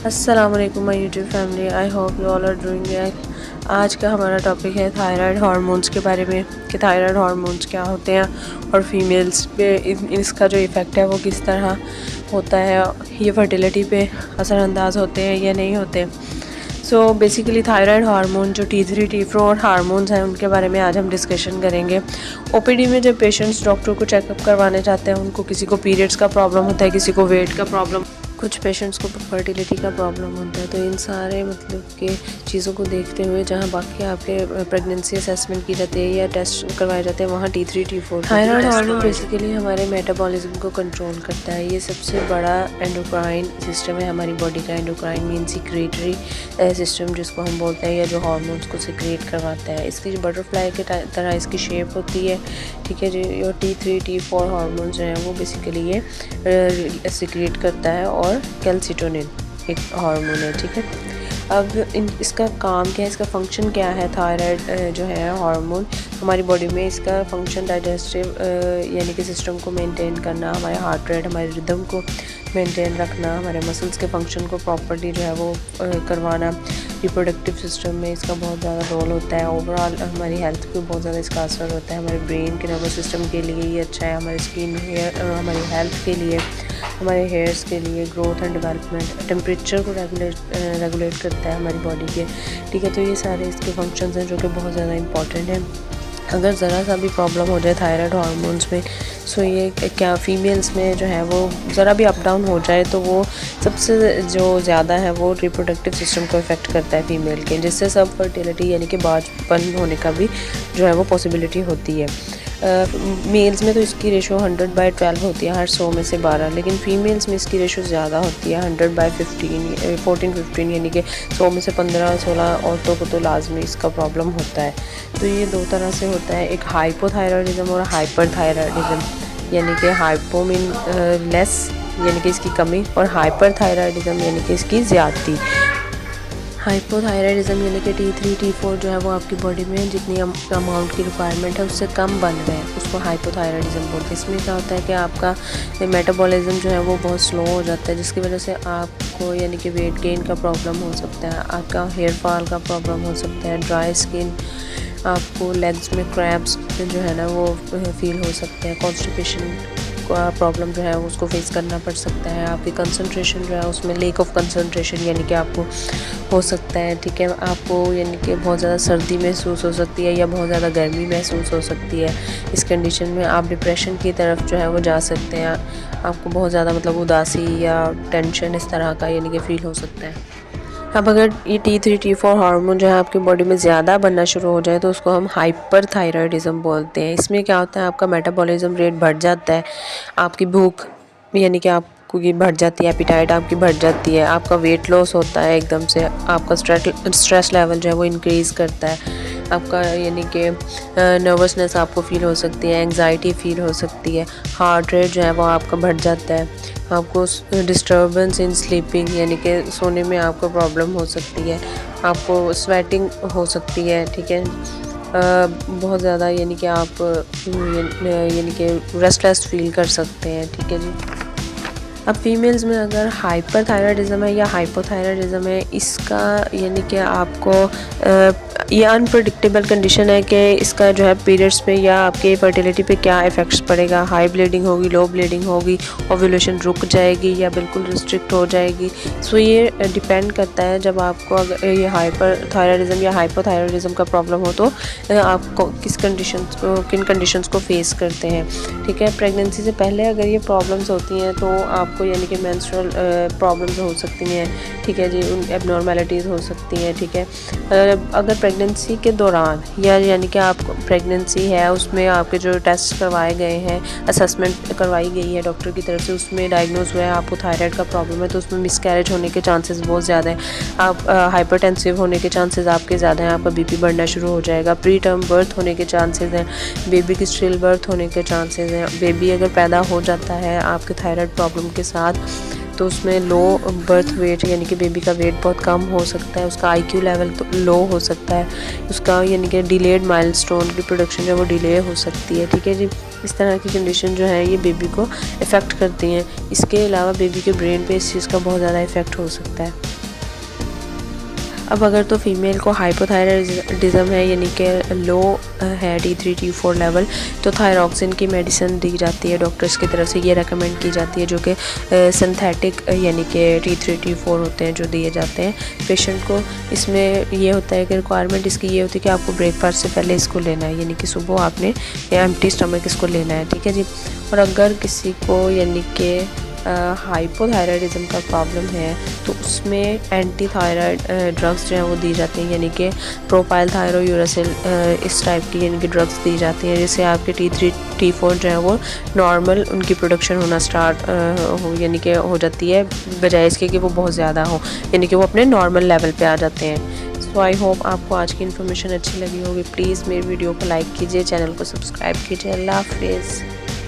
अस्सलाम वालेकुम my YouTube family, I hope you all are doing well. आज का हमारा टॉपिक है थायराइड हार्मोन्स के बारे में कि थायराइड हार्मोन्स क्या होते हैं और फीमेल्स पे इसका जो इफ़ेक्ट है वो किस तरह होता है, ये फर्टिलिटी पे असरअंदाज होते हैं या नहीं होते। सो बेसिकली थायराइड हार्मोन जो T3 T4 हार्मोन्स हैं उनके बारे में आज हम डिस्कशन करेंगे। ओपीडी में जब पेशेंट्स डॉक्टर को चेकअप करवाने जाते हैं, उनको किसी को पीरियड्स का प्रॉब्लम होता है, किसी को वेट का प्रॉब्लम, कुछ पेशेंट्स को फर्टिलिटी का प्रॉब्लम होता है। तो इन सारे मतलब के चीज़ों को देखते हुए जहाँ बाकी आपके प्रेगनेंसी असेसमेंट की जाती है या टेस्ट करवाए जाते हैं, वहाँ T3 T4 thyroid hormone basically हमारे मेटाबॉलिज्म को कंट्रोल करता है। ये सबसे बड़ा एंडोक्राइन सिस्टम है हमारी बॉडी का। एंडोक्राइन मीन सिक्रेटरी सिस्टम जिसको हम बोलते हैं, या जो हार्मोन्स को सिक्रेट करवाता है। इसकी जो बटरफ्लाई के तरह इसकी शेप होती है, ठीक है जी। और T3 T4 हार्मोन्स जो हैं वो बेसिकली ये सिक्रेट करता है। और कैल्सिटोनिन एक हार्मोन है, ठीक है। अब इसका काम क्या है, इसका फंक्शन क्या है। थायराइड जो है हार्मोन हमारी बॉडी में, इसका फंक्शन डाइजेस्टिव यानी कि सिस्टम को मेंटेन करना, हमारे हार्ट रेट, हमारे रिदम को मेंटेन रखना, हमारे मसल्स के फंक्शन को प्रॉपर्ली जो है वो करवाना। रिप्रोडक्टिव सिस्टम में इसका बहुत ज़्यादा रोल होता है। ओवरऑल हमारी हेल्थ पे बहुत ज़्यादा इसका असर होता है। हमारे ब्रेन के नर्वस सिस्टम के लिए ये अच्छा है, हमारी स्किन, हेयर, हमारी हेल्थ के लिए, हमारे हेयर्स के लिए, ग्रोथ एंड डेवलपमेंट, टेम्परेचर को रेगुलेट करता है हमारी बॉडी के, ठीक है। तो ये सारे इसके फंक्शंस हैं जो कि बहुत ज़्यादा इंपॉर्टेंट हैं। अगर ज़रा सा भी प्रॉब्लम हो जाए थायराइड हार्मोन्स में, सो ये क्या फीमेल्स में जो है वो ज़रा भी अप डाउन हो जाए तो वो सबसे जो ज़्यादा है वो रिप्रोडक्टिव सिस्टम को इफ़ेक्ट करता है फीमेल के, जिससे सब फर्टिलिटी यानी कि बांझपन होने का भी जो है वो पॉसिबिलिटी होती है। मेल्स में तो इसकी रेशो 100/12 होती है, हर 100 में से 12, लेकिन फीमेल्स में इसकी रेशो ज़्यादा होती है, 100/14 यानी कि 100 में से 15-16 औरतों को तो लाजमी इसका प्रॉब्लम होता है। तो ये दो तरह से होता है, एक हाइपोथायरॉयडिज्म और हाइपरथायरॉयडिज्म। यानी कि हाइपो मीन लेस यानी कि इसकी कमी, और हाइपरथायरॉयडिज्म यानी कि इसकी ज़्यादती। हाइपोथायरॉयडिज्म यानी कि T3 T4 जो है वो आपकी बॉडी में जितनी अमाउंट की रिक्वायरमेंट है उससे कम बन रहे हैं, उसको हाइपोथायरॉयडिज्म बोलते हैं। इसमें क्या होता है कि आपका मेटाबॉलिज्म जो है वो बहुत स्लो हो जाता है, जिसकी वजह से आपको यानी कि वेट गेन का प्रॉब्लम हो सकता है, आपका हेयर फॉल का प्रॉब्लम हो सकता है, ड्राई स्किन, आपको लेग्स में क्रैम्प्स जो है ना वो फील हो सकते हैं, कॉन्स्टिपेशन का प्रॉब्लम जो है उसको फेस करना पड़ सकता है। आपकी कंसंट्रेशन जो है उसमें लेक ऑफ कंसंट्रेशन यानी कि आपको हो सकता है, ठीक है। आपको यानी कि बहुत ज़्यादा सर्दी महसूस हो सकती है या बहुत ज़्यादा गर्मी महसूस हो सकती है। इस कंडीशन में आप डिप्रेशन की तरफ जो है वो जा सकते हैं। आपको बहुत ज़्यादा मतलब उदासी या टेंशन इस तरह का यानी कि फ़ील हो सकता है। अब अगर ये T3 T4 हार्मोन जो है आपकी बॉडी में ज़्यादा बनना शुरू हो जाए तो उसको हम हाइपरथायरॉयडिज्म बोलते हैं। इसमें क्या होता है, आपका मेटाबॉलिज्म रेट बढ़ जाता है, आपकी भूख यानी कि आपको ये बढ़ जाती है, एपिटाइट आपकी बढ़ जाती है, आपका वेट लॉस होता है एकदम से, आपका स्ट्रेस लेवल जो है वो इंक्रीज़ करता है, आपका यानी कि नर्वसनेस आपको फ़ील हो सकती है, एंग्जाइटी फ़ील हो सकती है, हार्ट रेट जो है वो आपका बढ़ जाता है, आपको डिस्टर्बेंस इन स्लीपिंग यानी कि सोने में आपको प्रॉब्लम हो सकती है, आपको स्वेटिंग हो सकती है, ठीक है। बहुत ज़्यादा यानी कि आप यानी कि रेस्टलेस फील कर सकते हैं, ठीक है जी। अब फीमेल्स में अगर हाइपरथायरॉयडिज्म है या हाइपोथायरॉयडिज्म है, इसका यानी कि आपको ये अनप्रडिक्टेबल कंडीशन है कि इसका जो है पीरियड्स पे या आपके फर्टिलिटी पे क्या इफ़ेक्ट्स पड़ेगा। हाई ब्लीडिंग होगी, लो ब्लीडिंग होगी, ओव्यूलेशन रुक जाएगी या बिल्कुल रिस्ट्रिक्ट हो जाएगी। सो ये डिपेंड करता है, जब आपको अगर ये हाइपरथायरॉयडिज्म या हाइपोथायरॉयडिज्म का प्रॉब्लम हो तो आपको किन कंडीशंस को फेस करते हैं, ठीक है। प्रेगनेंसी से पहले अगर ये प्रॉब्लम्स होती हैं तो आपको यानी कि मेंस्ट्रुअल प्रॉब्लम्स हो सकती हैं, ठीक है जी, एबनॉर्मेलिटीज़ हो सकती हैं, ठीक है। अगर प्रेगनेंसी के दौरान या यानी कि आप प्रेगनेंसी है उसमें आपके जो टेस्ट करवाए गए हैं, असेसमेंट करवाई गई है डॉक्टर की तरफ से, उसमें डायग्नोज हुआ है आपको थायराइड का प्रॉब्लम है, तो उसमें मिसकैरेज होने के चांसेस बहुत ज़्यादा हैं। आप हाइपरटेंसिव होने के चांसेस आपके ज़्यादा हैं, आपका बीपी बढ़ना शुरू हो जाएगा, प्री टर्म बर्थ होने के चांसेस हैं, बेबी की स्टिल बर्थ होने के चांसेस हैं। बेबी अगर पैदा हो जाता है आपके थायराइड प्रॉब्लम के साथ तो उसमें लो बर्थ वेट यानी कि बेबी का वेट बहुत कम हो सकता है, उसका IQ लेवल तो लो हो सकता है, उसका यानी कि डिलेड माइलस्टोन की प्रोडक्शन जो है वो डिले हो सकती है, ठीक है जी। इस तरह की कंडीशन जो है ये बेबी को इफ़ेक्ट करती हैं। इसके अलावा बेबी के ब्रेन पे इस चीज़ का बहुत ज़्यादा इफ़ेक्ट हो सकता है। अब अगर तो फीमेल को हाइपोथायराइडिज्म है यानी कि लो है T3 T4 लेवल, तो थायरॉक्सिन की मेडिसिन दी जाती है डॉक्टर्स की तरफ से, ये रेकमेंड की जाती है, जो कि सिंथेटिक यानी कि T3 T4 होते हैं जो दिए जाते हैं पेशेंट को। इसमें ये होता है कि रिक्वायरमेंट इसकी ये होती है कि आपको ब्रेकफास्ट से पहले इसको लेना है, यानी कि सुबह आपने एम्प्टी स्टमक इसको लेना है, ठीक है जी। और अगर किसी को यानी कि हाइपोथायराइडिज्म का प्रॉब्लम है तो उसमें एंटी थायराइड ड्रग्स जो हैं वो दी जाती हैं, यानी कि प्रोपाइल थायरोयूरासिल इस टाइप की यानी कि ड्रग्स दी जाती हैं, जिससे आपके T3 T4 जो है वो नॉर्मल उनकी प्रोडक्शन होना स्टार्ट हो यानी कि हो जाती है, बजाय इसके कि वो बहुत ज़्यादा हो, यानी कि वो अपने नॉर्मल लेवल पे आ जाते हैं। सो आई होप आपको आज की इन्फॉर्मेशन अच्छी लगी होगी। प्लीज़ मेरी वीडियो को लाइक कीजिए, चैनल को सब्सक्राइब कीजिए। अल्लाह हाफिज़।